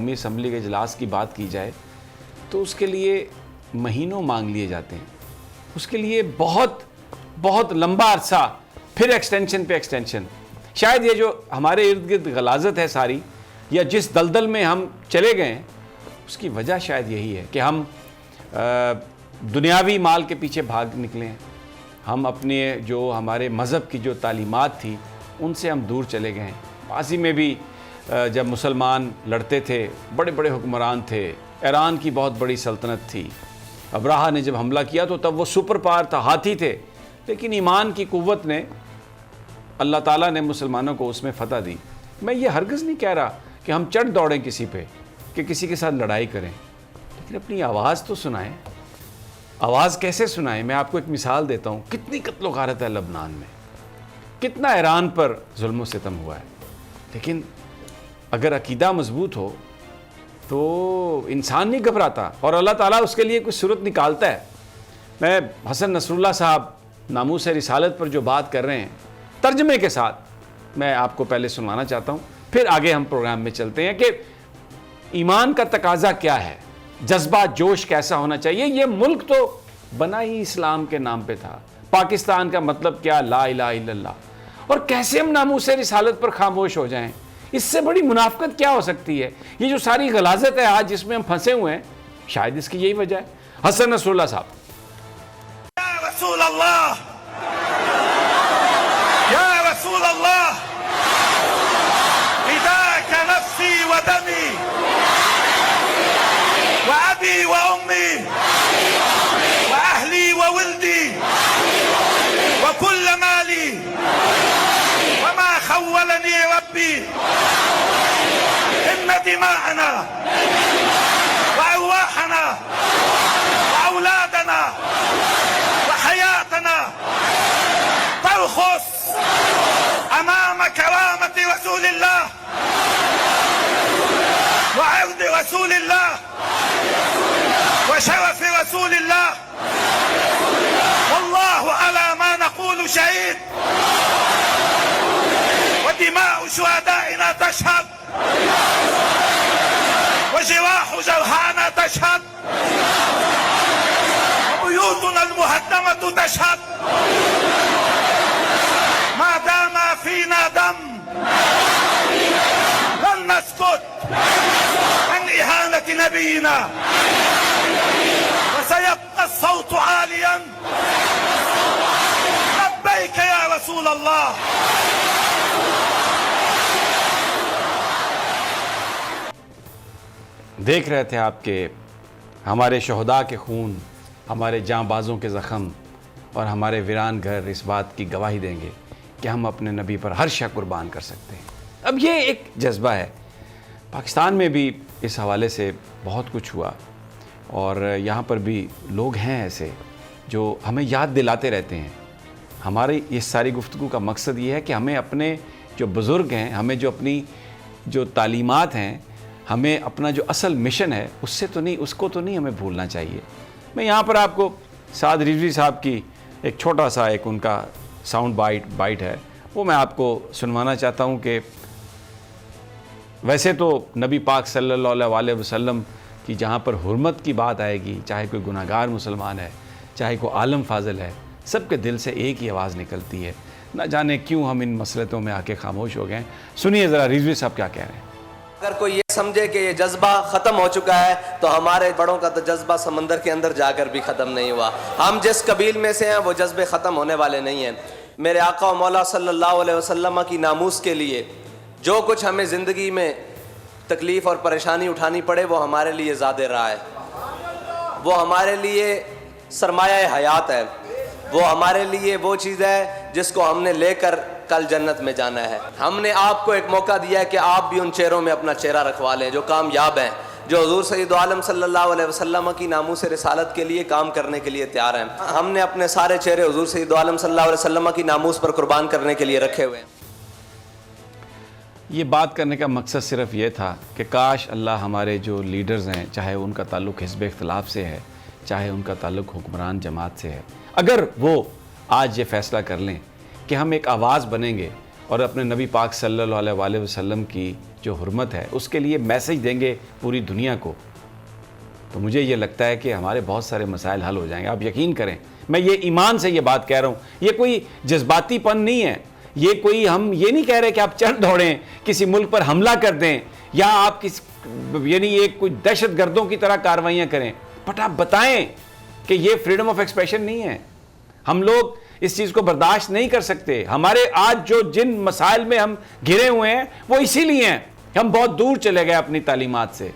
قومی اسمبلی کے اجلاس کی بات کی جائے تو اس کے لیے مہینوں مانگ لیے جاتے ہیں، اس کے لیے بہت بہت لمبا عرصہ، پھر ایکسٹینشن پہ ایکسٹینشن۔ شاید یہ جو ہمارے ارد گرد غلاظت ہے ساری، یا جس دلدل میں ہم چلے گئے ہیں، اس کی وجہ شاید یہی ہے کہ ہم دنیاوی مال کے پیچھے بھاگ نکلے ہیں، ہم اپنے جو ہمارے مذہب کی جو تعلیمات تھی ان سے ہم دور چلے گئے ہیں۔ ماضی میں بھی جب مسلمان لڑتے تھے، بڑے بڑے حکمران تھے، ایران کی بہت بڑی سلطنت تھی، ابراہا نے جب حملہ کیا تو تب وہ سپر پاور تھا، ہاتھی تھے، لیکن ایمان کی قوت نے، اللہ تعالیٰ نے مسلمانوں کو اس میں فتح دی۔ میں یہ ہرگز نہیں کہہ رہا کہ ہم چڑھ دوڑیں کسی پہ، کہ کسی کے ساتھ لڑائی کریں، لیکن اپنی آواز تو سنائیں۔ آواز کیسے سنائیں؟ میں آپ کو ایک مثال دیتا ہوں۔ کتنی قتل و غارت ہے لبنان میں، کتنا ایران پر ظلم و ستم ہوا ہے، لیکن اگر عقیدہ مضبوط ہو تو انسان نہیں گھبراتا، اور اللہ تعالیٰ اس کے لیے کچھ صورت نکالتا ہے۔ میں حسن نصر اللہ صاحب ناموس رسالت پر جو بات کر رہے ہیں، ترجمے کے ساتھ میں آپ کو پہلے سنوانا چاہتا ہوں، پھر آگے ہم پروگرام میں چلتے ہیں کہ ایمان کا تقاضا کیا ہے، جذبہ جوش کیسا ہونا چاہیے۔ یہ ملک تو بنا ہی اسلام کے نام پہ تھا، پاکستان کا مطلب کیا، لا الہ الا اللہ، اور کیسے ہم ناموس رسالت پر خاموش ہو جائیں؟ اس سے بڑی منافقت کیا ہو سکتی ہے؟ یہ جو ساری غلاظت ہے آج جس میں ہم پھنسے ہوئے ہیں، شاید اس کی یہی وجہ ہے۔ حسن نصر اللہ صاحب۔ یا رسول اللہ، یا رسول اللہ، فداک نفسی و دمی و ابی و امی و اہلی و ولدی و کل مالی وما خولنی ربی ان دماءنا و ارواحنا و اولادنا وحياتنا ترخص أمام كرامة رسول الله وعرض رسول الله وشرف رسول الله، والله على ما نقول شهيد، ودماء شهدائنا تشهد، وجراح جرحانا تشهد، بيوتنا المهدمة تشهد، ما دام فينا دم لن نسكت عن إهانة نبينا، وسيبقى الصوت عاليا لبيك يا رسول الله۔ دیکھ رہے تھے آپ کہ ہمارے شہداء کے خون، ہمارے جاں بازوں کے زخم اور ہمارے ویران گھر اس بات کی گواہی دیں گے کہ ہم اپنے نبی پر ہر شے قربان کر سکتے ہیں۔ اب یہ ایک جذبہ ہے۔ پاکستان میں بھی اس حوالے سے بہت کچھ ہوا، اور یہاں پر بھی لوگ ہیں ایسے جو ہمیں یاد دلاتے رہتے ہیں۔ ہماری اس ساری گفتگو کا مقصد یہ ہے کہ ہمیں اپنے جو بزرگ ہیں، ہمیں جو اپنی جو تعلیمات ہیں، ہمیں اپنا جو اصل مشن ہے، اس کو تو نہیں ہمیں بھولنا چاہیے۔ میں یہاں پر آپ کو سعد رضوی صاحب کی ایک چھوٹا سا ایک ان کا ساؤنڈ بائٹ ہے، وہ میں آپ کو سنوانا چاہتا ہوں کہ ویسے تو نبی پاک صلی اللہ علیہ وسلم کی جہاں پر حرمت کی بات آئے گی، چاہے کوئی گناہ گار مسلمان ہے، چاہے کوئی عالم فاضل ہے، سب کے دل سے ایک ہی آواز نکلتی ہے۔ نہ جانے کیوں ہم ان مسئلتوں میں آ کے خاموش ہو گئے ہیں۔ سنیے ذرا رضوی صاحب کیا کہہ رہے ہیں۔ اگر کوئی یہ سمجھے کہ یہ جذبہ ختم ہو چکا ہے تو ہمارے بڑوں کا تو جذبہ سمندر کے اندر جا کر بھی ختم نہیں ہوا۔ ہم جس قبیل میں سے ہیں وہ جذبے ختم ہونے والے نہیں ہیں۔ میرے آقا و مولا صلی اللہ علیہ وسلم کی ناموس کے لیے جو کچھ ہمیں زندگی میں تکلیف اور پریشانی اٹھانی پڑے وہ ہمارے لیے زیادہ راہ ہے، وہ ہمارے لیے سرمایہ حیات ہے، وہ ہمارے لیے وہ چیز ہے جس کو ہم نے لے کر کل جنت میں جانا ہے۔ ہم نے آپ کو ایک موقع دیا ہے کہ آپ بھی ان چہروں میں اپنا چہرہ رکھوا لیں جو کامیاب ہیں، جو حضور سید عالم صلی اللہ علیہ وسلم کی ناموس رسالت کے لیے کام کرنے کے لیے تیار ہیں۔ ہم نے اپنے سارے چہرے حضور سید عالم صلی اللہ علیہ وسلم کی ناموس پر قربان کرنے کے لیے رکھے ہوئے ہیں۔ یہ بات کرنے کا مقصد صرف یہ تھا کہ کاش اللہ ہمارے جو لیڈرز ہیں، چاہے ان کا تعلق حزب اختلاف سے ہے، چاہے ان کا تعلق حکمران جماعت سے ہے، اگر وہ آج یہ فیصلہ کر لیں کہ ہم ایک آواز بنیں گے اور اپنے نبی پاک صلی اللہ علیہ وسلم کی جو حرمت ہے اس کے لیے میسج دیں گے پوری دنیا کو، تو مجھے یہ لگتا ہے کہ ہمارے بہت سارے مسائل حل ہو جائیں گے. آپ یقین کریں، میں یہ ایمان سے یہ بات کہہ رہا ہوں، یہ کوئی جذباتی پن نہیں ہے، یہ کوئی ہم یہ نہیں کہہ رہے کہ آپ چل دوڑیں کسی ملک پر حملہ کر دیں یا آپ یعنی ایک کوئی دہشت گردوں کی طرح کاروائیاں کریں، بٹ آپ بتائیں کہ یہ فریڈم آف ایکسپریشن نہیں ہے. ہم لوگ اس چیز کو برداشت نہیں کر سکتے. ہمارے آج جو جن مسائل میں ہم گھرے ہوئے ہیں وہ اسی لیے ہیں، ہم بہت دور چلے گئے اپنی تعلیمات سے.